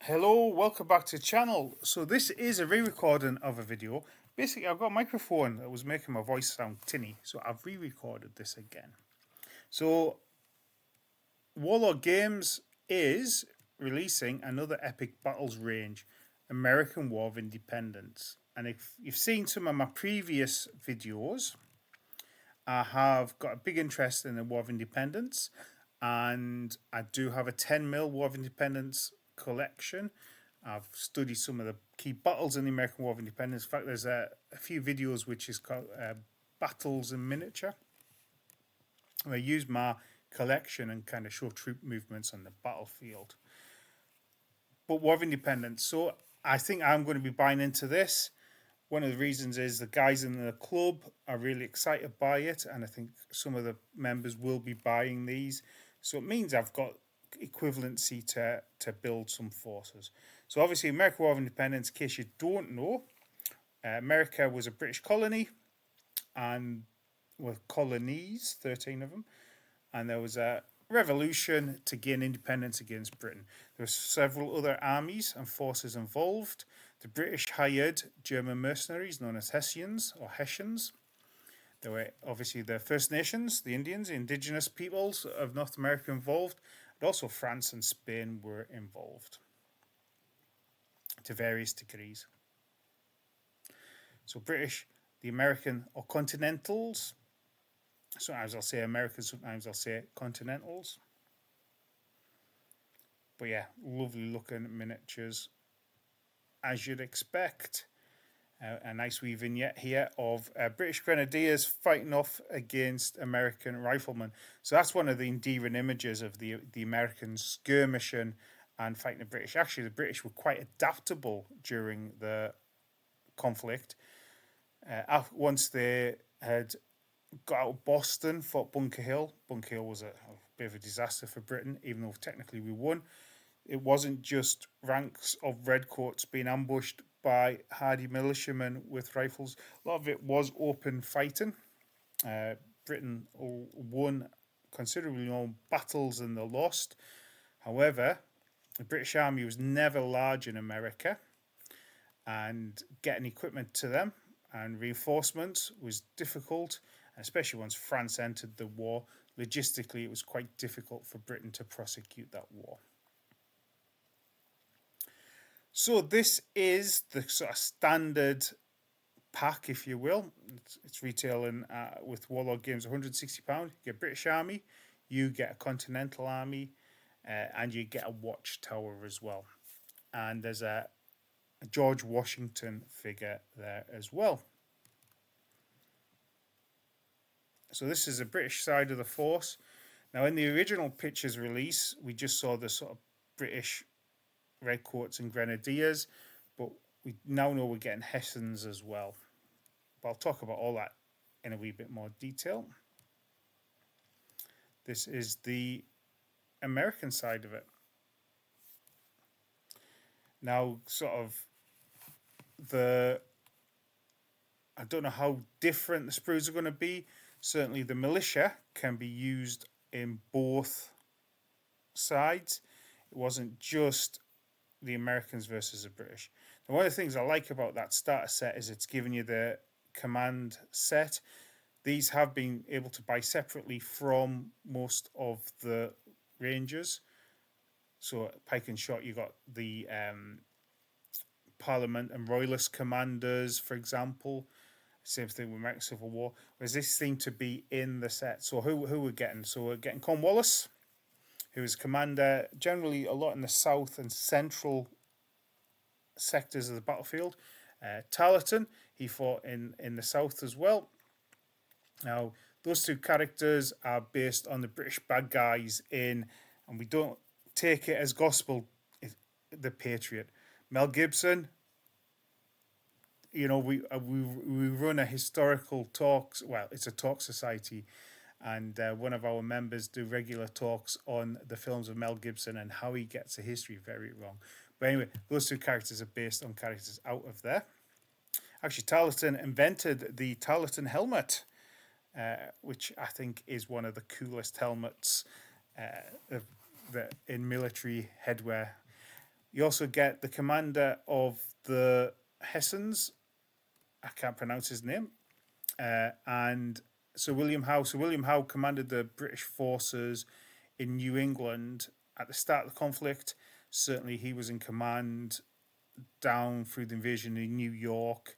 Hello, welcome back to the channel. So this is a re-recording of a video. Basically, I've got a microphone that was making my voice sound tinny, so I've re-recorded this again. So Warlord Games is releasing another epic battles range, American War of Independence. And if you've seen some of my previous videos, I have got a big interest in the War of Independence, and I do have a 10mm War of Independence collection. I've studied some of the key battles in the American War of Independence. In fact, there's a few videos which is called Battles in Miniature, where I use my collection and kind of show troop movements on the battlefield. But War of Independence, so I think I'm going to be buying into this. One of the reasons is the guys in the club are really excited by it, and I think some of the members will be buying these. So it means I've got equivalency to build some forces. So obviously, American War of Independence, in case you don't know, America was a British colony, and were colonies, 13 of them, and there was a revolution to gain independence against Britain. There were several other armies and forces involved. The British hired German mercenaries known as Hessians or Hessians. There were obviously the First Nations, the Indians, the indigenous peoples of North America involved, and also France and Spain were involved to various degrees. So British, the American or Continentals. Sometimes I'll say Americans, sometimes I'll say Continentals. But yeah, lovely looking miniatures, as you'd expect. A nice wee vignette here of British Grenadiers fighting off against American riflemen. So that's one of the endearing images of the Americans skirmishing and fighting the British. Actually, the British were quite adaptable during the conflict. Once they had got out of Boston, fought Bunker Hill. Bunker Hill was a bit of a disaster for Britain, even though technically we won. It wasn't just ranks of redcoats being ambushed by hardy militiamen with rifles. A lot of it was open fighting. Britain won considerably more battles than they lost. However, the British Army was never large in America, and getting equipment to them and reinforcements was difficult, especially once France entered the war. Logistically, it was quite difficult for Britain to prosecute that war. So this is the sort of standard pack, if you will. It's retailing with Warlord Games £160. You get British Army, you get a Continental Army, and you get a watchtower as well. And there's a George Washington figure there as well. So this is the British side of the force. Now, in the original pictures release, we just saw the sort of British redcoats and grenadiers, but we now know we're getting Hessians as well. But I'll talk about all that in a wee bit more detail. This is the American side of it. Now, sort of I don't know how different the sprues are going to be. Certainly the militia can be used in both sides. It wasn't just the Americans versus the British. Now, one of the things I like about that starter set is it's giving you the command set. These have been able to buy separately from most of the Rangers. So pike and shot, you got the Parliament and Royalist commanders, for example. Same thing with American Civil War. Whereas this seemed to be in the set. So who we're getting? So we're getting Cornwallis, who is commander generally a lot in the south and central sectors of the battlefield. Tarleton, he fought in the south as well. Now, those two characters are based on the British bad guys in, and we don't take it as gospel, The Patriot. Mel Gibson, you know, we run a historical talks. Well, it's a talk society, and one of our members do regular talks on the films of Mel Gibson and how he gets the history very wrong. But anyway, those two characters are based on characters out of there. Actually, Tarleton invented the Tarleton helmet, which I think is one of the coolest helmets in military headwear. You also get the commander of the Hessians. I can't pronounce his name. And Sir William Howe. Sir William Howe commanded the British forces in New England at the start of the conflict. Certainly, he was in command down through the invasion in New York,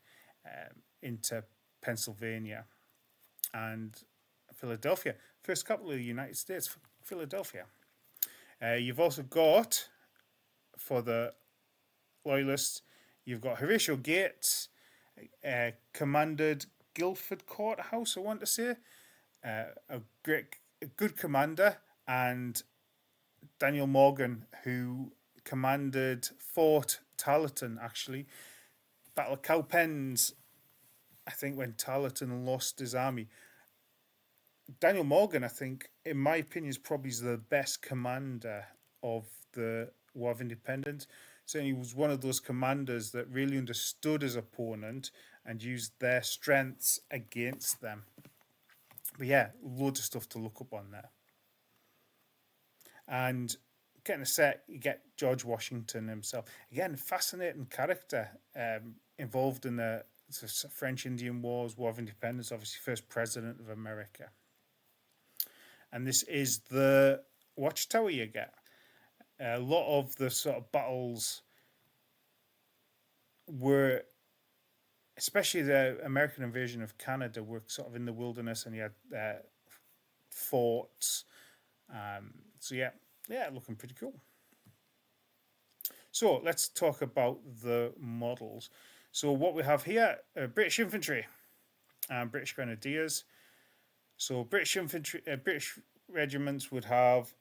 into Pennsylvania and Philadelphia. First capital of the United States, Philadelphia. You've also got, for the Loyalists, you've got Horatio Gates, commanded Guilford Courthouse, I want to say. A good commander, and Daniel Morgan, who commanded Fort Tarleton, actually. Battle of Cowpens, I think, when Tarleton lost his army. Daniel Morgan, I think, in my opinion, is probably the best commander of the War of Independence. Certainly was one of those commanders that really understood his opponent and used their strengths against them. But yeah, loads of stuff to look up on there. And getting a set, you get George Washington himself. Again, fascinating character, involved in the French Indian Wars, War of Independence, obviously first president of America. And this is the watchtower you get. A lot of the sort of battles were, especially the American invasion of Canada, were sort of in the wilderness, and you had forts. So yeah, looking pretty cool. So let's talk about the models. So what we have here, British infantry and British grenadiers. So British infantry, British regiments would have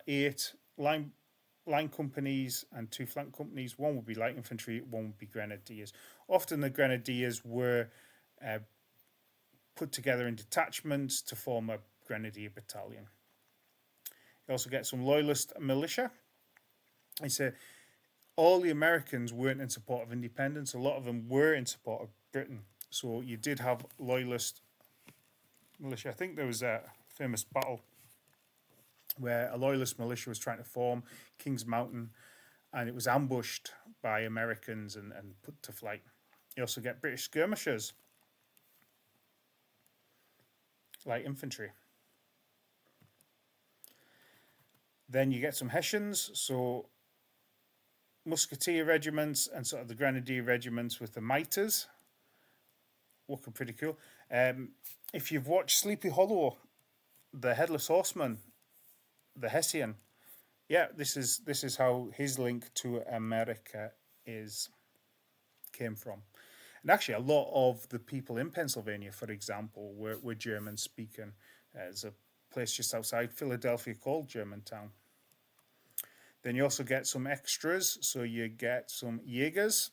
8 line companies and 2 flank companies. One would be light infantry, one would be grenadiers. Often the grenadiers were put together in detachments to form a grenadier battalion. You also get some loyalist militia. I say all the Americans weren't in support of independence. A lot of them were in support of Britain. So you did have loyalist militia. I think there was a famous battle where a loyalist militia was trying to form King's Mountain, and it was ambushed by Americans and put to flight. You also get British skirmishers, light infantry. Then you get some Hessians, so musketeer regiments and sort of the grenadier regiments with the miters. Looking pretty cool. If you've watched Sleepy Hollow, the Headless Horseman, the Hessian, yeah, this is how his link to America came from. And actually, a lot of the people in Pennsylvania, for example, were German speaking. There's a place just outside Philadelphia called Germantown. Then you also get some extras. So you get some Jaegers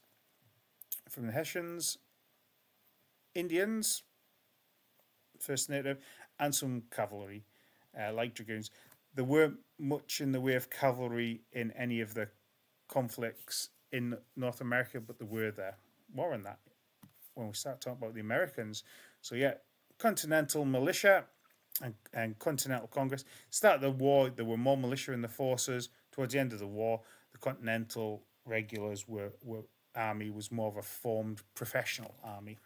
from the Hessians, Indians, First Native, and some cavalry, like dragoons. There weren't much in the way of cavalry in any of the conflicts in North America, but there were there. More on that when we start talking about the Americans. So yeah, Continental Militia and Continental Congress. Start of the war, there were more militia in the forces. Towards the end of the war, the Continental regulars army was more of a formed professional army.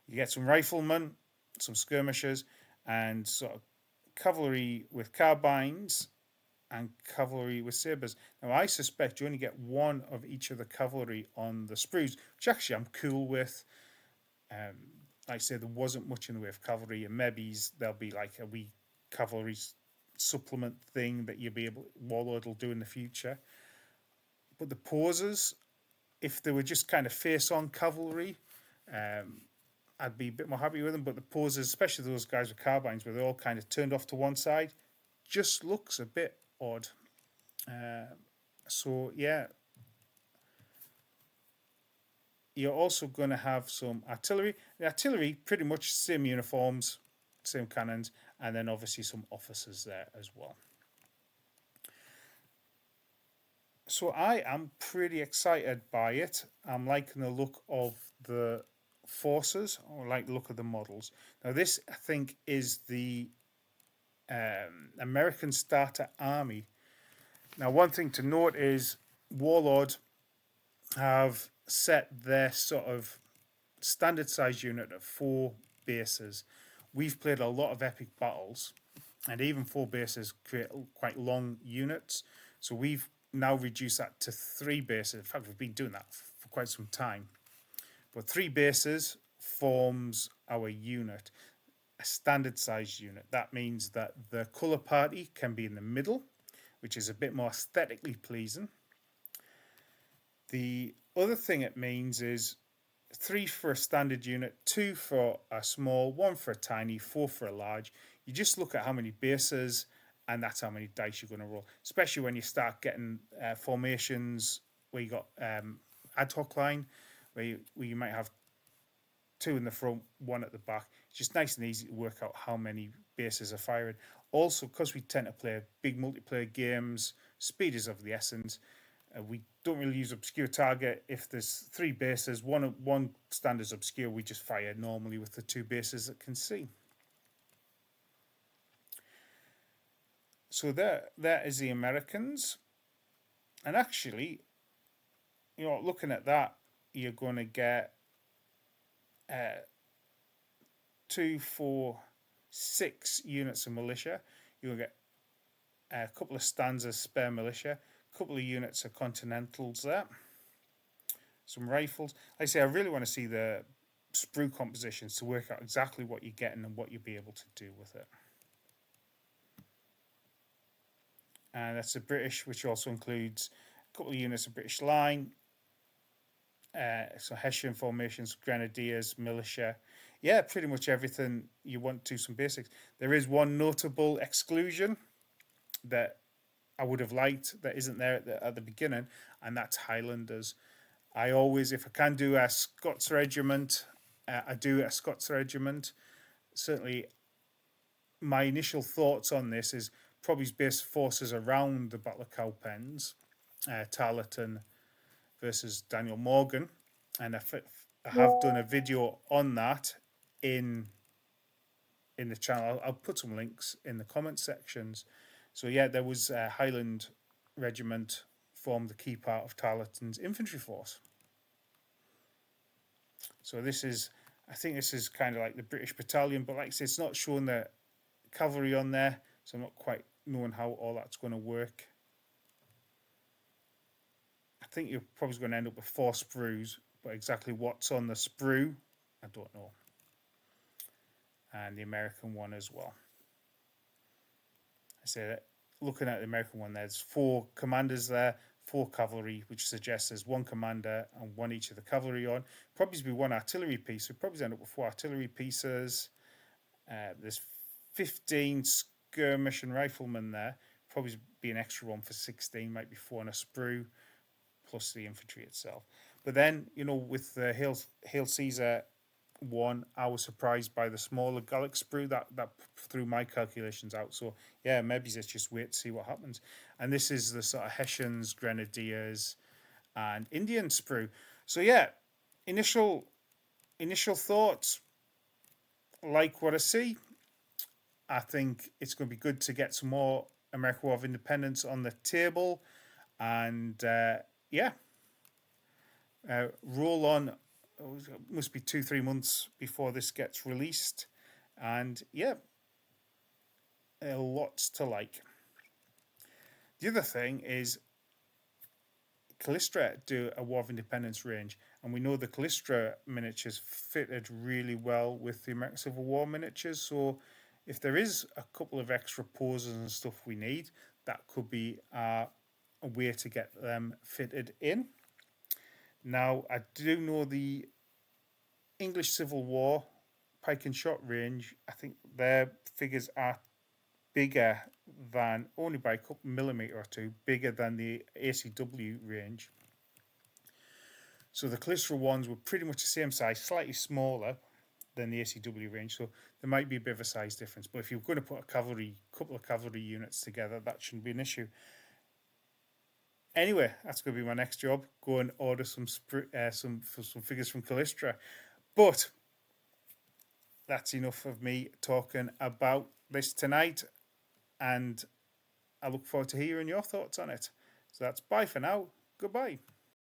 You get some riflemen, some skirmishers, and sort of cavalry with carbines and cavalry with sabres. Now, I suspect you only get one of each of the cavalry on the sprues, which actually I'm cool with. Like I say, there wasn't much in the way of cavalry, and maybe there'll be like a wee cavalry supplement thing that Warlord will do in the future. But the poses, if they were just kind of face-on cavalry, I'd be a bit more happy with them. But the poses, especially those guys with carbines, where they're all kind of turned off to one side, just looks a bit odd. So yeah, you're also going to have some artillery. The artillery, pretty much same uniforms, same cannons, and then obviously some officers there as well. So I am pretty excited by it. I'm liking the look of the forces. I like the look of the models. Now this, I think, is the American starter army. Now, one thing to note is Warlord have set their sort of standard size unit at 4 bases. We've played a lot of epic battles, and even 4 bases create quite long units. So we've now reduced that to 3 bases. In fact, we've been doing that for quite some time. But 3 bases forms our unit, a standard size unit. That means that the colour party can be in the middle, which is a bit more aesthetically pleasing. The other thing it means is 3 for a standard unit, 2 for a small, 1 for a tiny, 4 for a large. You just look at how many bases, and that's how many dice you're going to roll, especially when you start getting formations where you got ad hoc line, where you might have 2 in the front, 1 at the back. It's just nice and easy to work out how many bases are firing. Also, because we tend to play big multiplayer games, speed is of the essence. We don't really use obscure target. If there's 3 bases, one standard's obscure, we just fire normally with the 2 bases that can see. So there is the Americans. And actually, looking at that, you're going to get 2, 4, 6 units of militia. You'll get a couple of stanzas spare militia, a couple of units of continentals there, some rifles. Like I say, I really want to see the sprue compositions to work out exactly what you're getting and what you'll be able to do with it. And that's the British, which also includes a couple of units of British line, so Hessian formations, grenadiers, militia. Yeah, pretty much everything you want to, some basics. There is one notable exclusion that I would have liked that isn't there at the beginning, and that's Highlanders. I always, if I can do a Scots regiment, I do a Scots regiment. Certainly, my initial thoughts on this is probably base forces around the Battle of Cowpens, Tarleton versus Daniel Morgan, and I have done a video on that in the channel. I'll put some links in the comment sections. So yeah, there was a Highland regiment formed the key part of Tarleton's infantry force. So this is, I think this is kind of like the British battalion, but like I said, it's not showing the cavalry on there, so I'm not quite knowing how all that's going to work. I think you're probably going to end up with 4 sprues, but exactly what's on the sprue, I don't know. And the American one as well. I say that looking at the American one, there's 4 commanders there, 4 cavalry, which suggests there's 1 commander and 1 each of the cavalry on. Probably be 1 artillery piece. We probably end up with 4 artillery pieces. There's 15 skirmish and riflemen there. Probably be an extra 1 for 16, might be 4 on a sprue, plus the infantry itself. But then, with the Hail Caesar one, I was surprised by the smaller Gallic sprue that threw my calculations out. So yeah, maybe let's just wait to see what happens. And this is the sort of Hessians, Grenadiers, and Indian sprue. So yeah, initial thoughts, like what I see. I think it's going to be good to get some more American War of Independence on the table, and roll on. It must be 2-3 months before this gets released, and yeah, lots to like. The other thing is Callistra do a War of Independence range, and we know the Callistra miniatures fitted really well with the American Civil War miniatures, so if there is a couple of extra poses and stuff we need, that could be a way to get them fitted in. Now, I do know the English Civil War pike and shot range, I think their figures are bigger than, only by a couple millimetre or 2, bigger than the ACW range. So the Callistra ones were pretty much the same size, slightly smaller than the ACW range, so there might be a bit of a size difference. But if you're going to put a couple of cavalry units together, that shouldn't be an issue. Anyway, that's going to be my next job. Go and order some figures from Callistra. But that's enough of me talking about this tonight. And I look forward to hearing your thoughts on it. So that's bye for now. Goodbye.